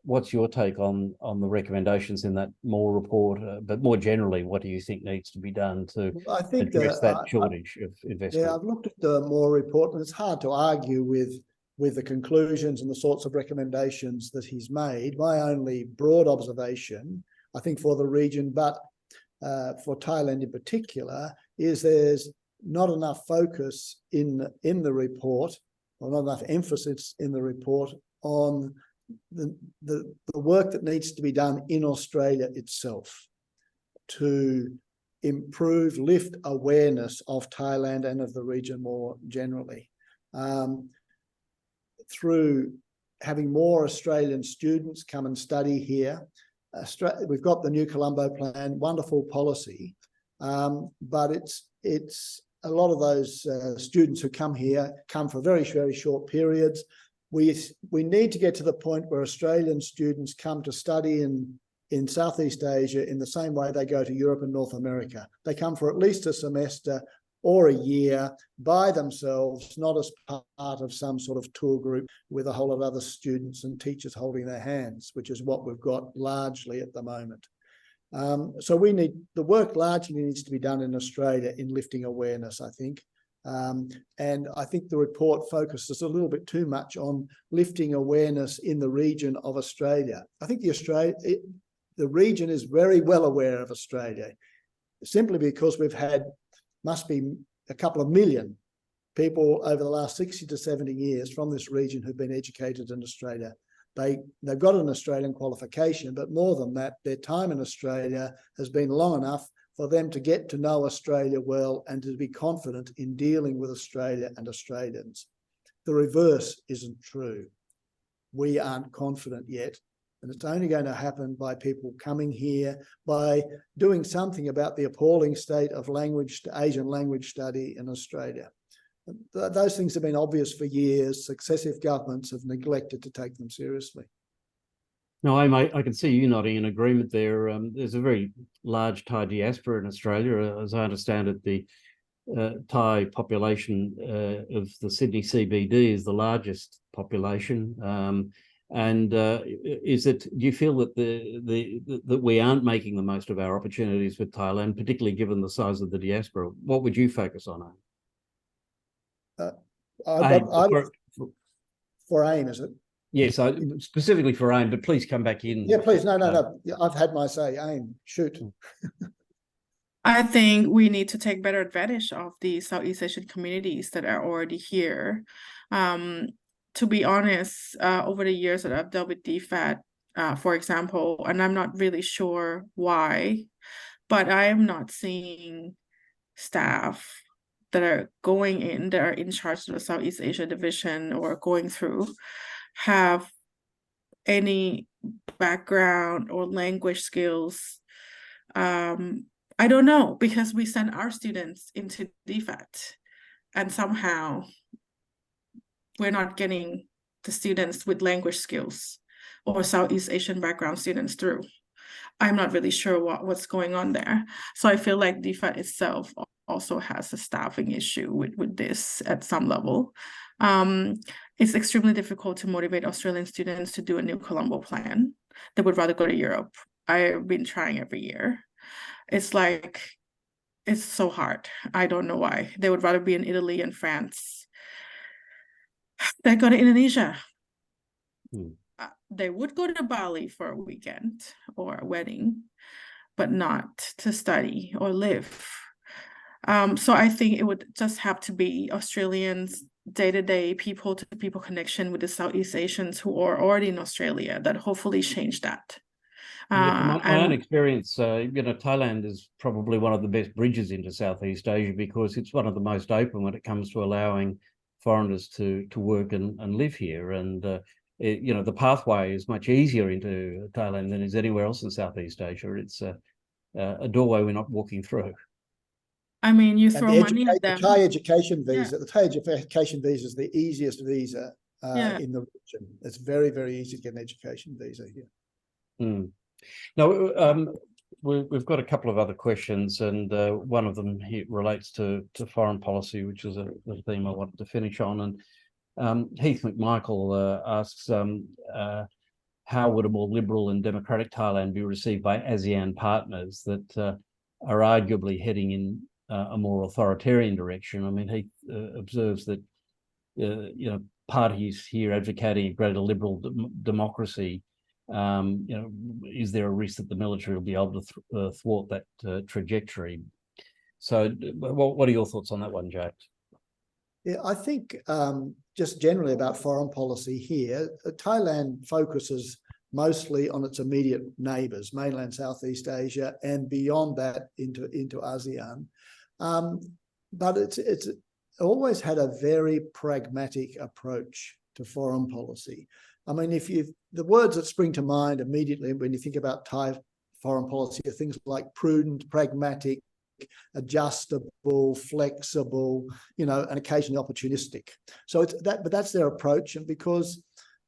What's your take on the recommendations in that Moore report? But more generally, what do you think needs to be done to address that shortage of investment? Yeah, I've looked at the Moore report, and it's hard to argue with the conclusions and the sorts of recommendations that he's made. My only broad observation I think, for the region, but for Thailand in particular, is there's not enough focus in the report, or not enough emphasis in the report on the work that needs to be done in Australia itself to improve, lift awareness of Thailand and of the region more generally, through having more Australian students come and study here. We've got the New Colombo Plan, wonderful policy, but it's a lot of those students who come here come for very, very short periods. We need to get to the point where Australian students come to study in Southeast Asia in the same way they go to Europe and North America. They come for at least a semester or a year by themselves, not as part of some sort of tour group with a whole lot of other students and teachers holding their hands, which is what we've got largely at the moment. So the work largely needs to be done in Australia in lifting awareness, I think. And I think the report focuses a little bit too much on lifting awareness in the region of Australia. I think the region is very well aware of Australia, simply because we've had, must be a couple of million people over the last 60 to 70 years from this region who've been educated in Australia. They've got an Australian qualification, but more than that, their time in Australia has been long enough for them to get to know Australia well and to be confident in dealing with Australia and Australians. The reverse isn't true. We aren't confident yet, and it's only going to happen by people coming here, by doing something about the appalling state of Asian language study in Australia. Those things have been obvious for years. Successive governments have neglected to take them seriously. No, I can see you nodding in agreement there. There's a very large Thai diaspora in Australia. As I understand it, the Thai population of the Sydney CBD is the largest population. Do you feel that that we aren't making the most of our opportunities with Thailand, particularly given the size of the diaspora? What would you focus on? For AIM, is it? Yes, specifically for AIM, but please come back in. Yeah, please. No. I've had my say. AIM, shoot. I think we need to take better advantage of the Southeast Asian communities that are already here. To be honest, over the years that I've dealt with DFAT, for example, and I'm not really sure why, but I am not seeing staff that are that are in charge of the Southeast Asia division or going through, have any background or language skills. I don't know, because we send our students into DFAT and somehow we're not getting the students with language skills or Southeast Asian background students through. I'm not really sure what's going on there. So I feel like DFAT itself also has a staffing issue with this at some level. It's extremely difficult to motivate Australian students to do a New Colombo plan. They would rather go to Europe. I've been trying every year. It's so hard. I don't know why. They would rather be in Italy and France. They go to Indonesia. They would go to Bali for a weekend or a wedding, but not to study or live. So I think it would just have to be Australians' day-to-day, people-to-people connection with the Southeast Asians who are already in Australia that hopefully change that. From my own experience, Thailand is probably one of the best bridges into Southeast Asia because it's one of the most open when it comes to allowing foreigners to work and live here. And, the pathway is much easier into Thailand than is anywhere else in Southeast Asia. It's a doorway we're not walking through. I mean, you throw money at them. The Thai education visa, the Thai education visa is the easiest visa in the region. It's very, very easy to get an education visa here. Now, we've got a couple of other questions, and one of them here relates to foreign policy, which is a theme I wanted to finish on. And Heath McMichael asks, how would a more liberal and democratic Thailand be received by ASEAN partners that are arguably heading in a more authoritarian direction? I mean, he observes that parties here advocating a greater liberal democracy You know, is there a risk that the military will be able to thwart that trajectory? So, what are your thoughts on that one, James? Yeah, I think just generally about foreign policy here, Thailand focuses mostly on its immediate neighbours, mainland Southeast Asia, and beyond that into ASEAN. But it's always had a very pragmatic approach to foreign policy. I mean, the words that spring to mind immediately when you think about Thai foreign policy are things like prudent, pragmatic, adjustable, flexible, you know, and occasionally opportunistic. So it's that, but that's their approach. And because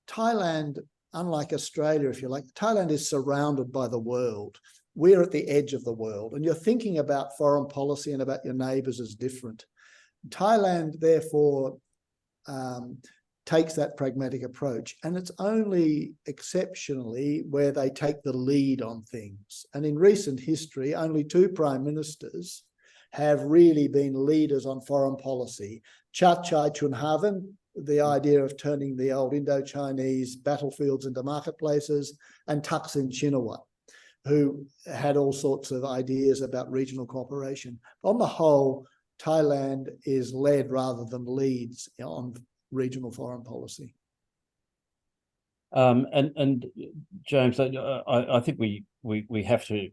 Thailand, unlike Australia, if you like, Thailand is surrounded by the world. We're at the edge of the world, and you're thinking about foreign policy and about your neighbours as different. Thailand, therefore, takes that pragmatic approach, and it's only exceptionally where they take the lead on things. And in recent history, only 2 prime ministers have really been leaders on foreign policy. Chachai Chunhavan, the idea of turning the old Indo-Chinese battlefields into marketplaces, and Thaksin Shinawatra, who had all sorts of ideas about regional cooperation. On the whole, Thailand is led rather than leads on regional foreign policy. And James, I think we have to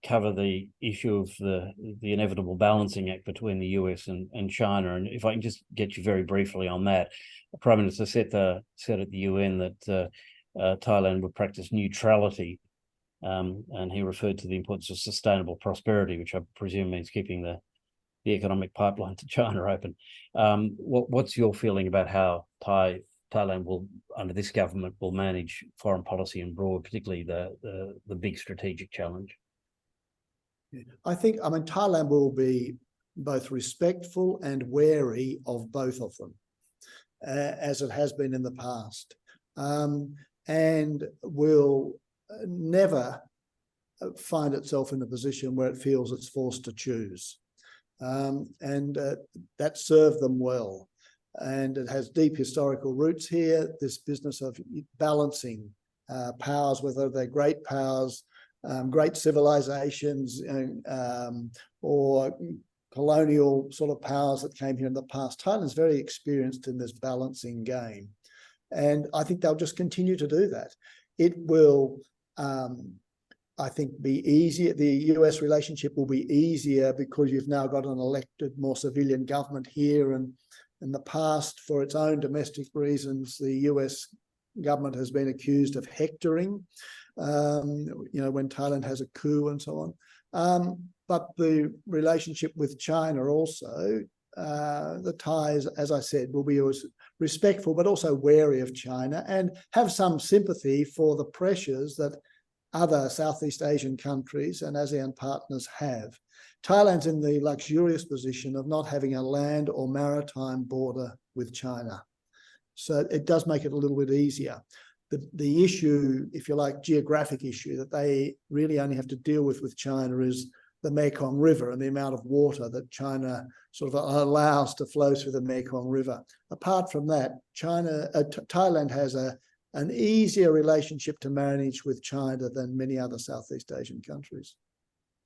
cover the issue of the inevitable balancing act between the US and China. And if I can just get you very briefly on that, Prime Minister Srettha said at the UN that Thailand would practice neutrality, and he referred to the importance of sustainable prosperity, which I presume means keeping the economic pipeline to China open. What's your feeling about how Thailand will, under this government, will manage foreign policy and broad, particularly the big strategic challenge? I think, I mean, Thailand will be both respectful and wary of both of them, as it has been in the past, and will never find itself in a position where it feels it's forced to choose. That served them well. And it has deep historical roots here, this business of balancing powers, whether they're great powers, great civilizations, or colonial sort of powers that came here in the past. Thailand's very experienced in this balancing game. And I think they'll just continue to do that. It will, I think, be easier. The US relationship will be easier because you've now got an elected, more civilian government here. And in the past, for its own domestic reasons, the US government has been accused of hectoring, you know, when Thailand has a coup and so on. But the relationship with China also, the Thais, as I said, will be respectful, but also wary of China and have some sympathy for the pressures that other Southeast Asian countries and ASEAN partners have. Thailand's in the luxurious position of not having a land or maritime border with China. So it does make it a little bit easier. The issue, if you like, geographic issue that they really only have to deal with China is the Mekong River and the amount of water that China sort of allows to flow through the Mekong River. Apart from that, Thailand has an easier relationship to manage with China than many other Southeast Asian countries.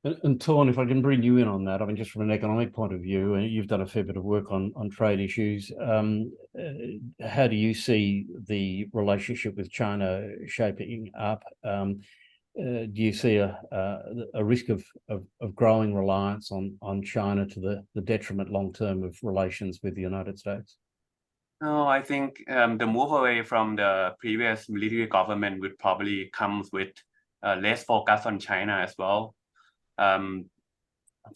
And Torn, if I can bring you in on that, I mean, just from an economic point of view, and you've done a fair bit of work on trade issues. How do you see the relationship with China shaping up? Do you see a risk of growing reliance on China to the detriment long term of relations with the United States? No, I think the move away from the previous military government would probably come with less focus on China as well. From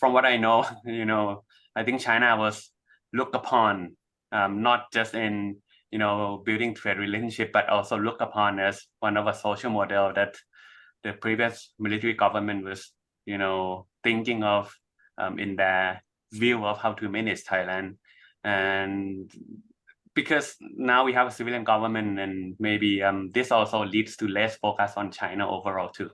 what I know, you know, I think China was looked upon not just in, you know, building trade relationship, but also looked upon as one of a social model that the previous military government was, you know, thinking of in their view of how to manage Thailand. And because now we have a civilian government, and maybe this also leads to less focus on China overall too.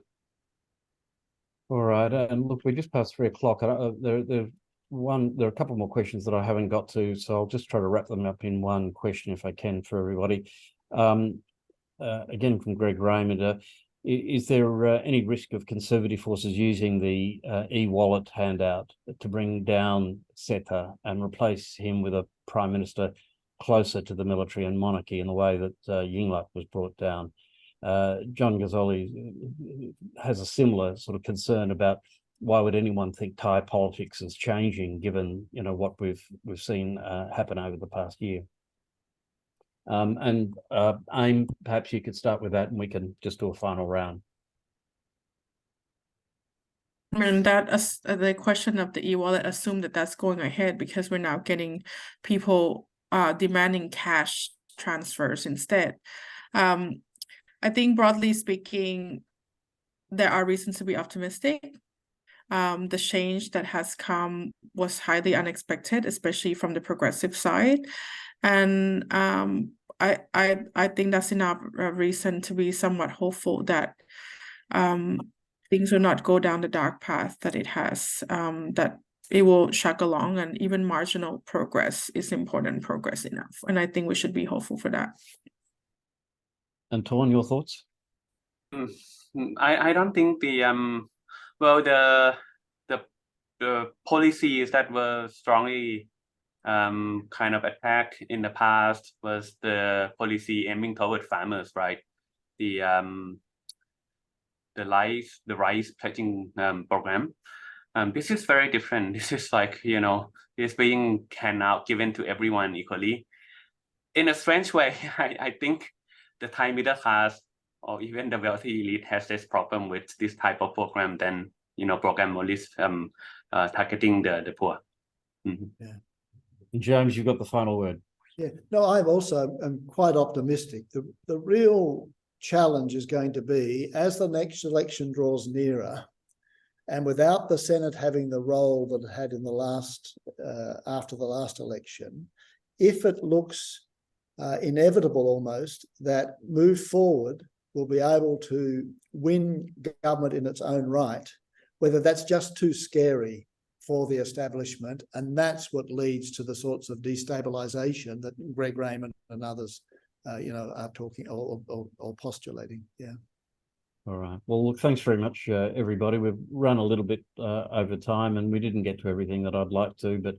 All right, and look, we just passed 3 o'clock. There are a couple more questions that I haven't got to, so I'll just try to wrap them up in one question if I can for everybody. Again, from Greg Raymond, Is there any risk of conservative forces using the e-wallet handout to bring down Srettha and replace him with a prime minister closer to the military and monarchy in the way that Yingluck was brought down? John Ghazali has a similar sort of concern about why would anyone think Thai politics is changing, given what we've seen happen over the past year. Aim, perhaps you could start with that, and we can just do a final round. I mean, the question of the e-wallet assumed that that's going ahead because we're now getting people demanding cash transfers instead. I think broadly speaking, there are reasons to be optimistic. The change that has come was highly unexpected, especially from the progressive side. And I think that's enough reason to be somewhat hopeful that things will not go down the dark path that it has, that it will chug along, and even marginal progress is important progress enough. And I think we should be hopeful for that. And Torn, your thoughts? I don't think the policies that were strongly kind of attacked in the past was the policy aiming toward farmers, right? The rice pledging program. This is very different. This is like, it's being given to everyone equally. In a strange way, I think the Thai middle class or even the wealthy elite has this problem with this type of program than program only targeting the poor. Mm-hmm. Yeah. James, you've got the final word. Yeah, no, I'm also quite optimistic. The real challenge is going to be, as the next election draws nearer, and without the Senate having the role that it had in the last, after the last election, if it looks inevitable almost that move forward will be able to win government in its own right, whether that's just too scary for the establishment, and that's what leads to the sorts of destabilization that Greg Raymond and others, are talking or postulating. Yeah. All right. Well, look, thanks very much, everybody. We've run a little bit over time, and we didn't get to everything that I'd like to, but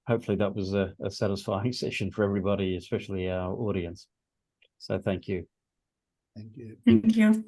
hopefully that was a satisfying session for everybody, especially our audience. So thank you. Thank you. Thank you.